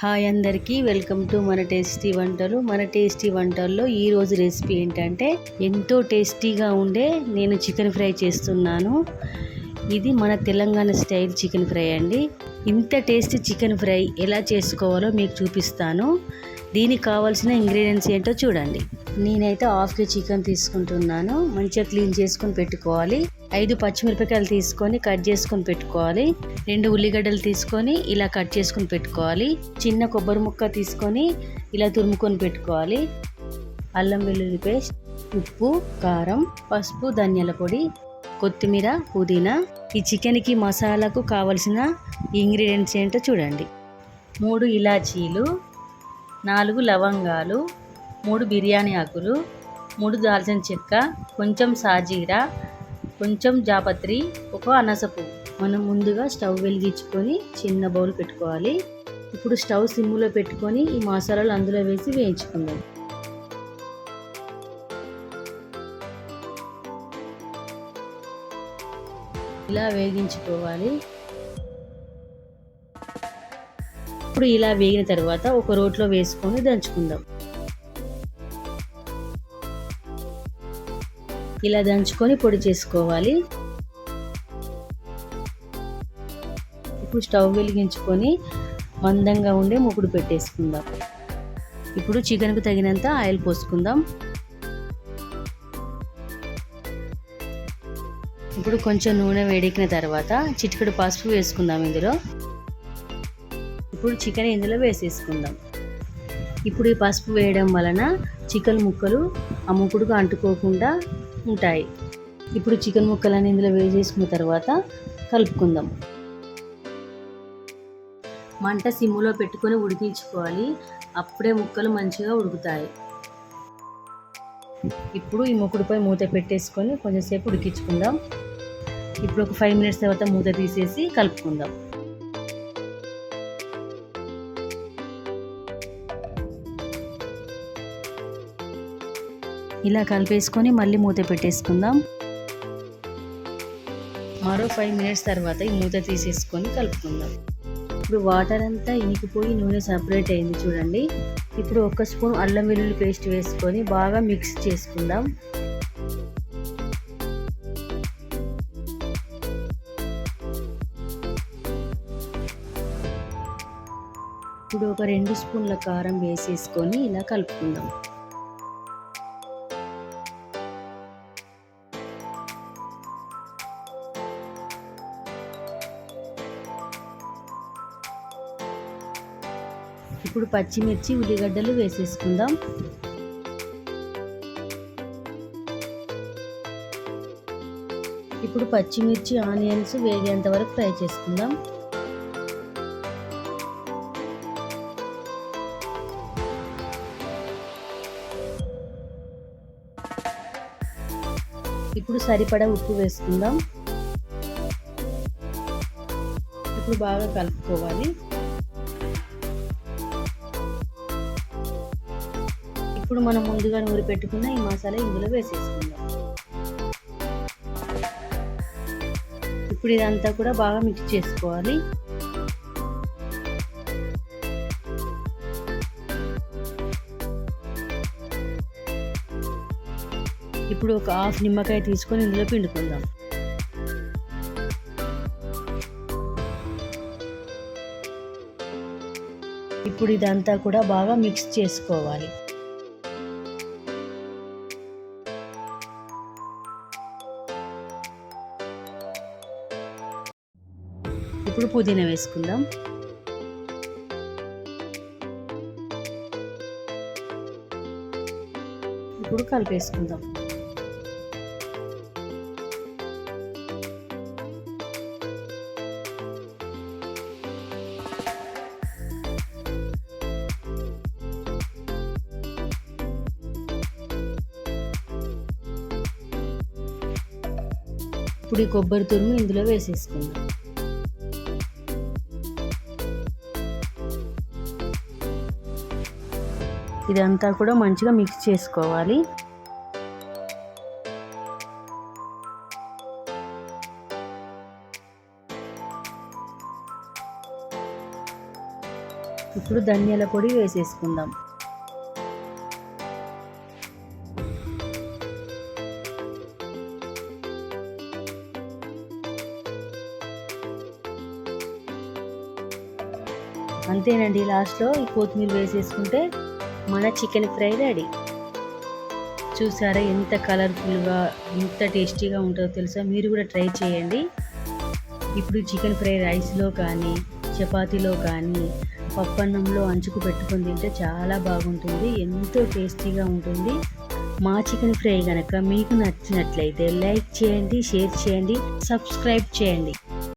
Hi అందరికీ, welcome to మన tasty వంటలు. మన టేస్టీ వంటల్లో ఈరోజు రెసిపీ ఏంటంటే ఎంతో టేస్టీగా ఉండే నేను చికెన్ ఫ్రై చేస్తున్నాను. ఇది మన తెలంగాణ స్టైల్ చికెన్ ఫ్రై అండి. ఇంత టేస్టీ చికెన్ ఫ్రై ఎలా చేసుకోవాలో మీకు చూపిస్తాను. దీనికి కావాల్సిన ఇంగ్రీడియంట్స్ ఏంటో చూడండి. నేనైతే హాఫ్ కేజీ చికెన్ తీసుకుంటున్నాను. మంచిగా క్లీన్ చేసుకొని పెట్టుకోవాలి. 5 పచ్చిమిరపకాయలు తీసుకొని కట్ చేసుకొని పెట్టుకోవాలి. 2 ఉల్లిగడ్డలు తీసుకొని ఇలా కట్ చేసుకొని పెట్టుకోవాలి. చిన్న కొబ్బరి ముక్క తీసుకొని ఇలా తురుముకొని పెట్టుకోవాలి. అల్లం వెల్లుల్లి పేస్ట్, ఉప్పు, కారం, పసుపు, ధనియాల పొడి, కొత్తిమీర, పుదీనా. ఈ చికెన్కి మసాలాకు కావలసిన ఇంగ్రీడియంట్స్ ఏంటో చూడండి. 3 ఇలాచీలు, 4 లవంగాలు, 3 బిర్యానీ ఆకులు, 3 దాల్చిన చెక్క, కొంచెం సాజీరా, కొంచెం జాపత్రి, ఒక అనాసపువ్వు. మనం ముందుగా స్టవ్ వెలిగించుకొని చిన్న బౌల్ పెట్టుకోవాలి. ఇప్పుడు స్టవ్ సిమ్లో పెట్టుకొని ఈ మసాలాలు అందులో వేసి వేయించుకుందాం. ఇలా వేగించుకోవాలి. ఇప్పుడు ఇలా వేగిన తర్వాత ఒక రోట్లో వేసుకొని దంచుకుందాం. ఇలా దంచుకొని పొడి చేసుకోవాలి. ఇప్పుడు స్టవ్ వెలిగించుకొని మందంగా ఉండే మూకుడు పెట్టేసుకుందాం. ఇప్పుడు చికెన్కు తగినంత ఆయిల్ పోసుకుందాం. ఇప్పుడు కొంచెం నూనె వేడెక్కిన తర్వాత చిటికెడు పసుపు వేసుకుందాం ఇందులో. ఇప్పుడు చికెన్ ఇందులో వేసేసుకుందాం. ఇప్పుడు ఈ పసుపు వేయడం వలన చికెన్ ముక్కలు ఆ మూకుడుకు అంటుకోకుండా ఉంటాయి. ఇప్పుడు చికెన్ ముక్కలన్నీ ఇందులో వేసేసుకున్న తర్వాత కలుపుకుందాం. మంట సిమ్ములో పెట్టుకొని ఉడికించుకోవాలి. అప్పుడే ముక్కలు మంచిగా ఉడుకుతాయి. ఇప్పుడు ఈ ముక్కుడుపై మూత పెట్టేసుకొని కొంచెంసేపు ఉడికించుకుందాం. ఇప్పుడు ఒక 5 మినిట్స్ తర్వాత మూత తీసేసి కలుపుకుందాం. ఇలా కలిపేసుకొని మళ్ళీ మూత పెట్టేసుకుందాం. మరో 5 మినిట్స్ తర్వాత ఈ మూత తీసేసుకొని కలుపుకుందాం. ఇప్పుడు వాటర్ అంతా ఇనికిపోయి నూనె సపరేట్ అయింది చూడండి. ఇప్పుడు 1 స్పూన్ అల్లం వెల్లుల్లి పేస్ట్ వేసుకొని బాగా మిక్స్ చేసుకుందాం. ఇప్పుడు ఒక 2 స్పూన్ల కారం వేసేసుకొని ఇలా కలుపుకుందాం. ఇప్పుడు పచ్చిమిర్చి, ఉల్లిగడ్డలు వేసేసుకుందాం. ఇప్పుడు పచ్చిమిర్చి, ఆనియన్స్ వేగేంత వరకు ఫ్రై చేసుకుందాం. ఇప్పుడు సరిపడా ఉప్పు వేసుకుందాం. ఇప్పుడు బాగా కలుపుకోవాలి. ఇప్పుడు మనం ముందుగా నూరి పెట్టుకున్న ఈ మసాలా ఇందులో వేసేసుకుందాం. ఇప్పుడు ఇదంతా కూడా బాగా మిక్స్ చేసుకోవాలి. ఇప్పుడు ఒక హాఫ్ నిమ్మకాయ తీసుకొని ఇందులో పిండుకుందాం. ఇప్పుడు ఇదంతా కూడా బాగా మిక్స్ చేసుకోవాలి. ఇప్పుడు పుదీనా వేసుకుందాం. ఇప్పుడు కలిపేసుకుందాం. ఇప్పుడు ఈ కొబ్బరి తురుము ఇందులో వేసేసుకుందాం. ఇదంతా కూడా మంచిగా మిక్స్ చేసుకోవాలి. ఇప్పుడు ధనియాల పొడి వేసేసుకుందాం. అంతేనండి, లాస్ట్లో ఈ కొత్తిమీర వేసేసుకుంటే మన చికెన్ ఫ్రై రెడీ. చూసారా ఎంత కలర్ఫుల్గా, ఎంత టేస్టీగా ఉంటుందో తెలుసా? మీరు కూడా ట్రై చేయండి. ఇప్పుడు చికెన్ ఫ్రై రైస్లో కానీ, చపాతీలో కానీ, పప్పన్నంలో అంచుకు పెట్టుకొని తింటే చాలా బాగుంటుంది, ఎంతో టేస్టీగా ఉంటుంది. మా చికెన్ ఫ్రై కనుక మీకు నచ్చినట్లయితే లైక్ చేయండి, షేర్ చేయండి, సబ్స్క్రైబ్ చేయండి.